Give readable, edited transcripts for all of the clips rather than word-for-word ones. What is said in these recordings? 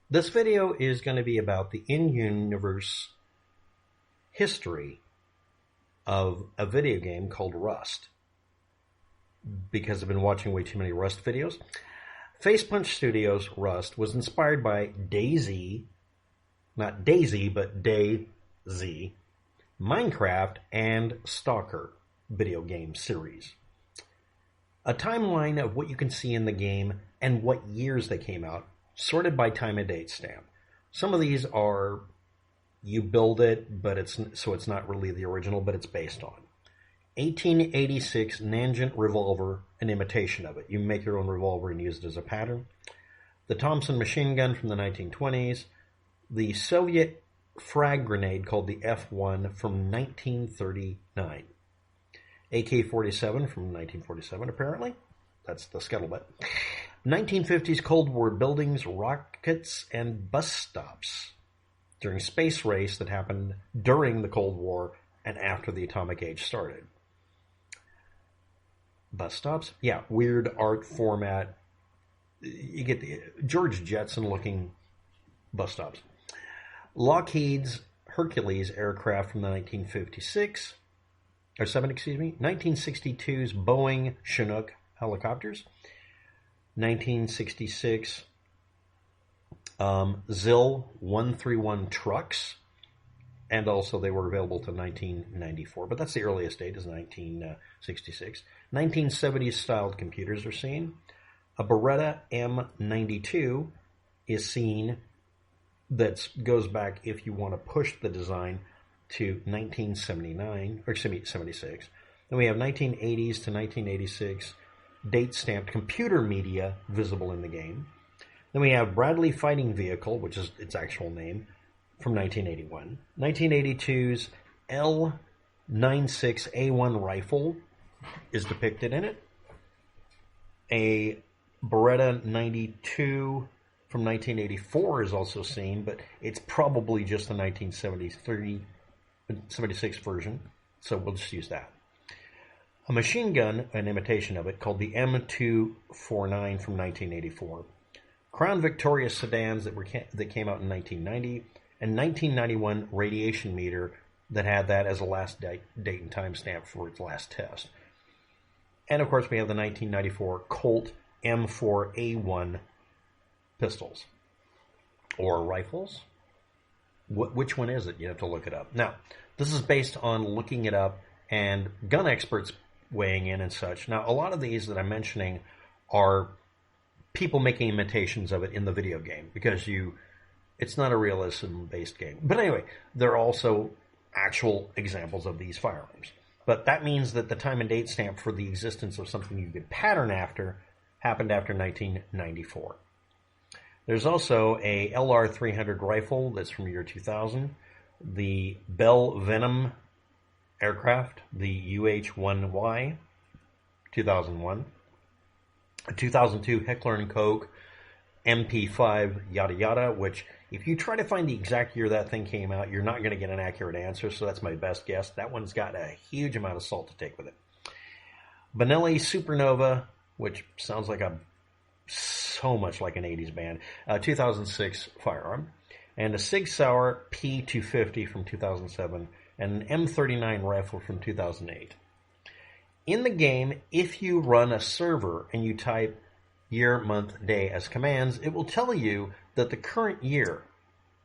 This video is going to be about the in-universe history of a video game called Rust. Because I've been watching way too many Rust videos. Facepunch Studios' Rust was inspired by DayZ, not Daisy, but DayZ, Minecraft, and Stalker video game series. A timeline of what you can see in the game and what years they came out, sorted by time and date stamp. Some of these are, you build it, but it's not really the original, but it's based on. 1886 Nagant Revolver, an imitation of it. You make your own revolver and use it as a pattern. The Thompson machine gun from the 1920s. The Soviet Frag grenade called the F1 from 1939. AK-47 from 1947, apparently. That's the scuttlebutt. 1950s Cold War buildings, rockets, and bus stops during space race that happened during the Cold War and after the atomic age started. Bus stops? Yeah, weird art format. You get the George Jetson-looking bus stops. Lockheed's Hercules aircraft from the 1962's Boeing Chinook helicopters. 1966 ZIL 131 trucks. And also they were available to 1994, but that's the earliest date, is 1966. 1970s styled computers are seen. A Beretta M92 is seen that goes back, if you want to push the design, to 1979, or 76. Then we have 1980s to 1986 date-stamped computer media visible in the game. Then we have Bradley Fighting Vehicle, which is its actual name, from 1981. 1982's L96A1 rifle is depicted in it. A Beretta 92 from 1984 is also seen, but it's probably just the 1976 version, so we'll just use that. A machine gun, an imitation of it, called the M249 from 1984. Crown Victoria sedans that came out in 1990, and 1991 radiation meter that had that as a last date and time stamp for its last test. And of course we have the 1994 Colt M4A1 pistols. Or rifles. Which one is it? You have to look it up. Now, this is based on looking it up and gun experts weighing in and such. Now, a lot of these that I'm mentioning are people making imitations of it in the video game, because it's not a realism-based game. But anyway, there are also actual examples of these firearms. But that means that the time and date stamp for the existence of something you could pattern after happened after 1994. There's also a LR300 rifle that's from year 2000. The Bell Venom aircraft, the UH-1Y, 2001. A 2002 Heckler and Koch MP5 yada yada, which if you try to find the exact year that thing came out, you're not going to get an accurate answer, so that's my best guess. That one's got a huge amount of salt to take with it. Benelli Supernova, which sounds like so much like an 80s band, 2006 firearm, and a SIG-Sauer P250 from 2007, and an M39 rifle from 2008. In the game, if you run a server and you type year, month, day as commands, it will tell you that the current year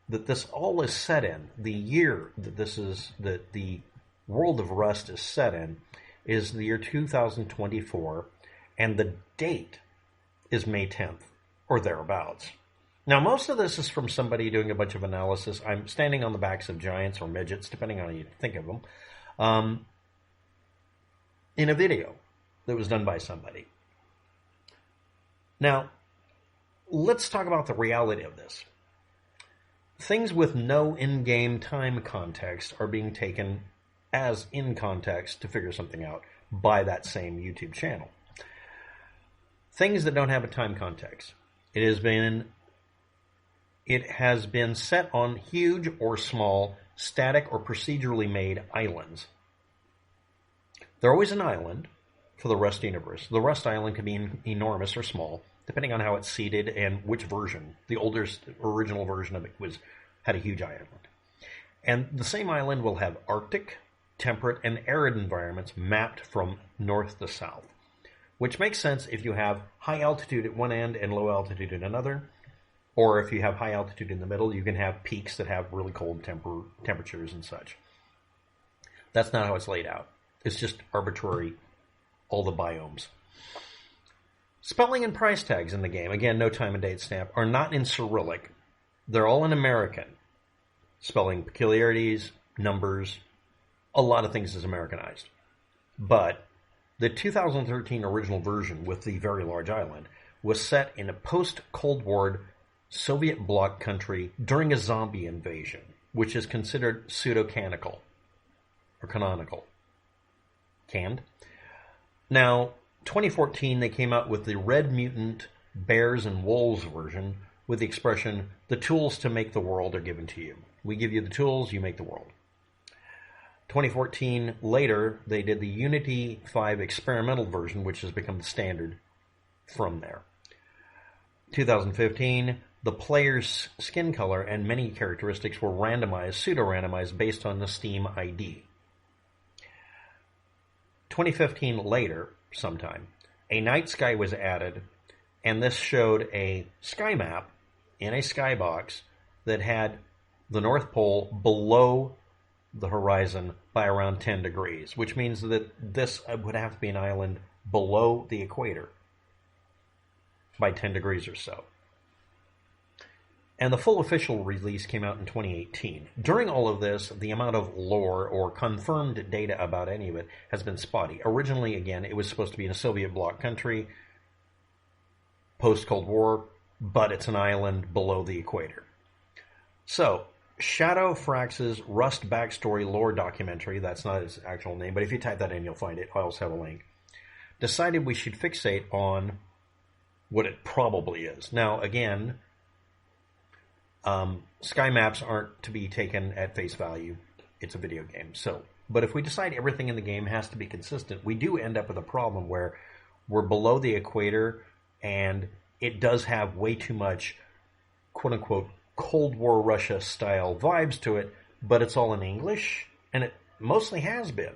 that this all is set in, the year that the world of Rust is set in, is the year 2024, and the date is May 10th, or thereabouts. Now, most of this is from somebody doing a bunch of analysis. I'm standing on the backs of giants or midgets, depending on how you think of them, in a video that was done by somebody. Now, let's talk about the reality of this. Things with no in-game time context are being taken as in context to figure something out by that same YouTube channel. Things that don't have a time context. It has been set on huge or small, static or procedurally made islands. They're always an island for the Rust universe. The Rust island can be enormous or small. depending on how it's seeded and which version. The oldest original version of it had a huge island. And the same island will have Arctic, temperate, and arid environments mapped from north to south, which makes sense if you have high altitude at one end and low altitude at another, or if you have high altitude in the middle, you can have peaks that have really cold temperatures and such. That's not how it's laid out. It's just arbitrary, all the biomes. Spelling and price tags in the game, again, no time and date stamp, are not in Cyrillic. They're all in American. Spelling peculiarities, numbers, a lot of things is Americanized. But the 2013 original version with the very large island was set in a post-Cold War Soviet bloc country during a zombie invasion, which is considered pseudo-canonical or canonical. Canned. Now, 2014, they came out with the Red Mutant Bears and Wolves version with the expression, the tools to make the world are given to you. We give you the tools, you make the world. 2014, later, they did the Unity 5 experimental version, which has become the standard from there. 2015, the player's skin color and many characteristics were randomized, pseudo-randomized, based on the Steam ID. 2015, later, sometime, a night sky was added, and this showed a sky map in a skybox that had the North Pole below the horizon by around 10 degrees, which means that this would have to be an island below the equator by 10 degrees or so. And the full official release came out in 2018. During all of this, the amount of lore or confirmed data about any of it has been spotty. Originally, again, it was supposed to be in a Soviet bloc country, post-Cold War, but it's an island below the equator. So, Shadowfrax's Rust Backstory Lore documentary, that's not his actual name, but if you type that in, you'll find it. I also have a link. Decided we should fixate on what it probably is. Now, again, sky maps aren't to be taken at face value. It's a video game. But if we decide everything in the game has to be consistent, we do end up with a problem where we're below the equator and it does have way too much, quote-unquote, Cold War Russia style vibes to it, but it's all in English, and it mostly has been.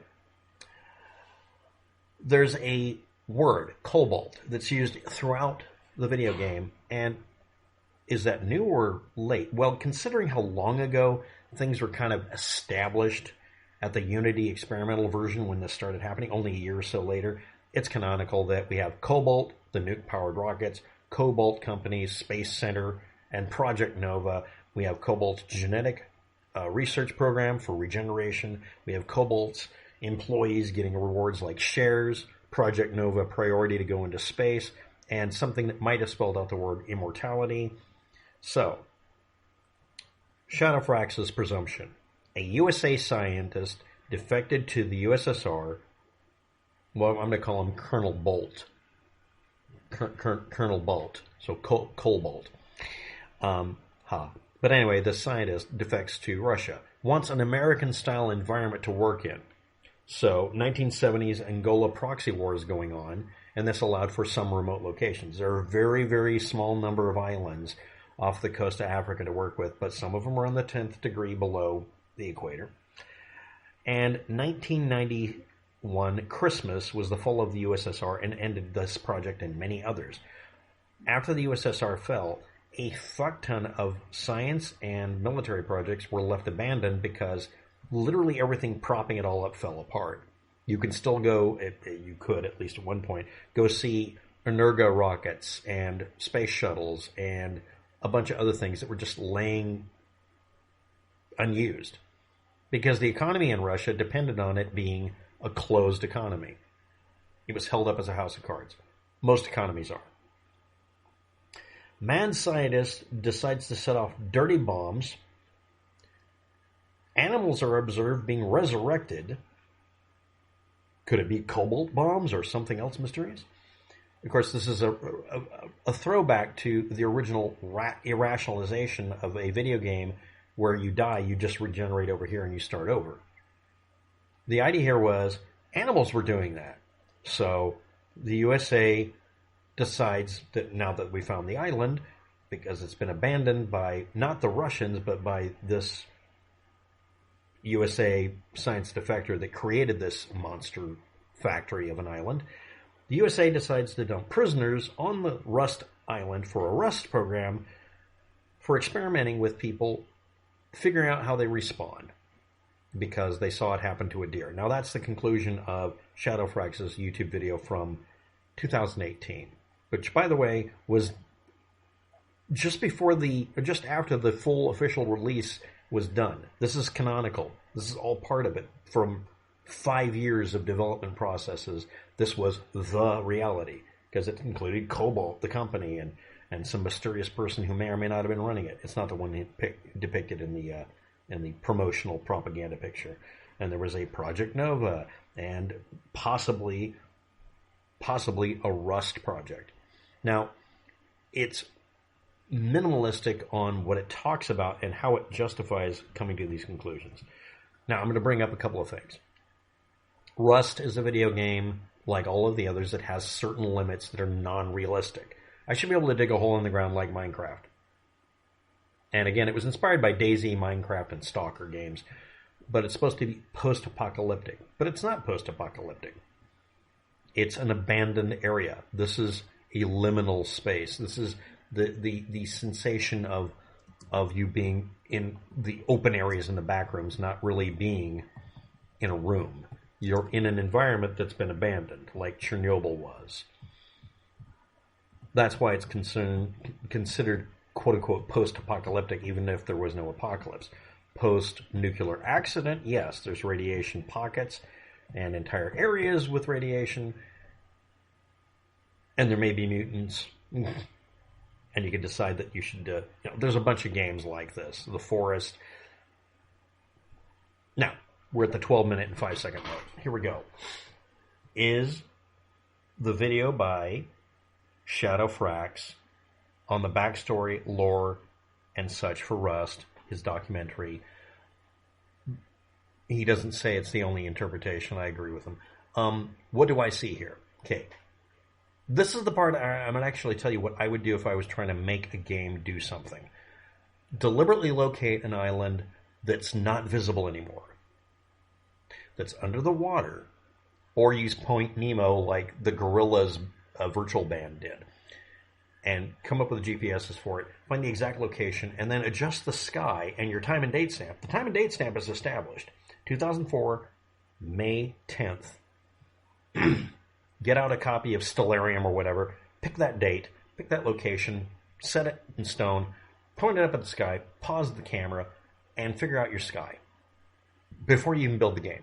There's a word, cobalt, that's used throughout the video game, and is that new or late? Well, considering how long ago things were kind of established at the Unity experimental version when this started happening, only a year or so later, it's canonical that we have Cobalt, the nuke-powered rockets, Cobalt Company's Space Center, and Project Nova. We have Cobalt's genetic research program for regeneration. We have Cobalt's employees getting rewards like shares, Project Nova priority to go into space, and something that might have spelled out the word immortality. So, Shadowfrax's presumption. A USA scientist defected to the USSR. Well, I'm going to call him Colonel Bolt. Colonel Bolt. So, Cobalt. But anyway, the scientist defects to Russia. Wants an American-style environment to work in. So, 1970s Angola proxy wars going on, and this allowed for some remote locations. There are a very, very small number of islands off the coast of Africa to work with, but some of them are on the 10th degree below the equator. And 1991 Christmas was the fall of the USSR and ended this project and many others. After the USSR fell, a fuck ton of science and military projects were left abandoned because literally everything propping it all up fell apart. You can still go, you could at least at one point, go see Energa rockets and space shuttles and a bunch of other things that were just laying unused because the economy in Russia depended on it being a closed economy. It was held up as a house of cards. Most economies are. Mad scientist decides to set off dirty bombs. Animals are observed being resurrected. Could it be cobalt bombs or something else mysterious? Of course, this is a throwback to the original irrationalization of a video game where you die, you just regenerate over here and you start over. The idea here was animals were doing that. So the USA decides that now that we found the island, because it's been abandoned by not the Russians, but by this USA science defector that created this monster factory of an island, the USA decides to dump prisoners on the Rust Island for a Rust program for experimenting with people, figuring out how they respawn, because they saw it happen to a deer. Now that's the conclusion of Shadowfrax's YouTube video from 2018, which, by the way, was just after the full official release was done. This is canonical. This is all part of it. From 5 years of development processes, this was the reality, because it included Cobalt, the company, and some mysterious person who may or may not have been running it. It's not the one depicted in the promotional propaganda picture. And there was a Project Nova and possibly a Rust project. Now, it's minimalistic on what it talks about and how it justifies coming to these conclusions. Now, I'm going to bring up a couple of things. Rust is a video game, like all of the others, that has certain limits that are non-realistic. I should be able to dig a hole in the ground like Minecraft. And again, it was inspired by DayZ, Minecraft, and Stalker games, but it's supposed to be post-apocalyptic. But it's not post-apocalyptic. It's an abandoned area. This is a liminal space. This is the sensation of you being in the open areas in the back rooms, not really being in a room. You're in an environment that's been abandoned, like Chernobyl was. That's why it's considered quote-unquote post-apocalyptic, even if there was no apocalypse. Post-nuclear accident, yes, there's radiation pockets and entire areas with radiation, and there may be mutants, and you can decide that you should, there's a bunch of games like this. The Forest. Now, we're at the 12-minute and 5-second mark. Here we go. Is the video by Shadowfrax on the backstory, lore, and such for Rust, his documentary. He doesn't say it's the only interpretation. I agree with him. What do I see here? Okay. This is the part I'm going to actually tell you what I would do if I was trying to make a game do something. Deliberately locate an island that's not visible anymore, that's under the water, or use Point Nemo like the Gorillaz virtual band did, and come up with GPSs for it, find the exact location, and then adjust the sky and your time and date stamp. The time and date stamp is established. 2004, May 10th. Get out a copy of Stellarium or whatever, pick that date, pick that location, set it in stone, point it up at the sky, pause the camera, and figure out your sky before you even build the game.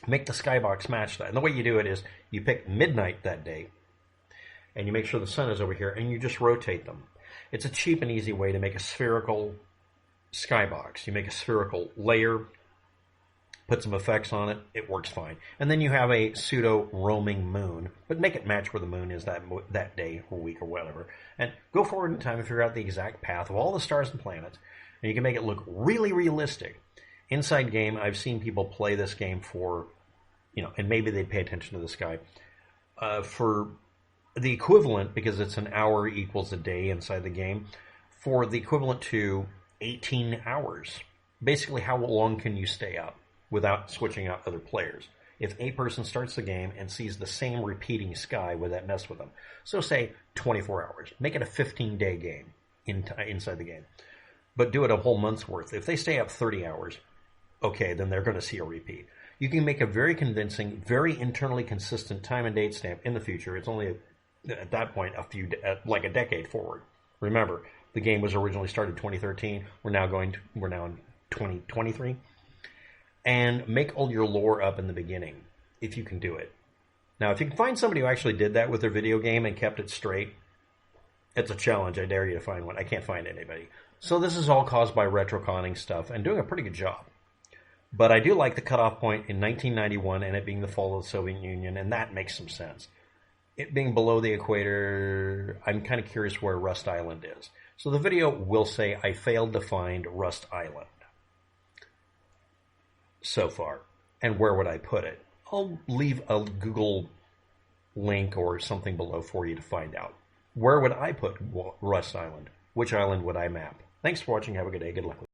Make the skybox match that. And the way you do it is you pick midnight that day, and you make sure the sun is over here, and you just rotate them. It's a cheap and easy way to make a spherical skybox. You make a spherical layer, put some effects on it, it works fine. And then you have a pseudo roaming moon, but make it match where the moon is that day or week or whatever. And go forward in time and figure out the exact path of all the stars and planets, and you can make it look really realistic. Inside game, I've seen people play this game for, and maybe they'd pay attention to the sky, for the equivalent, because it's an hour equals a day inside the game, for the equivalent to 18 hours. Basically, how long can you stay up without switching out other players? If a person starts the game and sees the same repeating sky, would that mess with them? So say 24 hours. Make it a 15-day game inside the game. But do it a whole month's worth. If they stay up 30 hours, okay, then they're going to see a repeat. You can make a very convincing, very internally consistent time and date stamp in the future. It's only, at that point, like a decade forward. Remember, the game was originally started in 2013. We're now in 2023. And make all your lore up in the beginning, if you can do it. Now, if you can find somebody who actually did that with their video game and kept it straight, it's a challenge. I dare you to find one. I can't find anybody. So this is all caused by retroconning stuff and doing a pretty good job. But I do like the cutoff point in 1991 and it being the fall of the Soviet Union, and that makes some sense. It being below the equator, I'm kind of curious where Rust Island is. So the video will say, I failed to find Rust Island so far. And where would I put it? I'll leave a Google link or something below for you to find out. Where would I put Rust Island? Which island would I map? Thanks for watching. Have a good day. Good luck.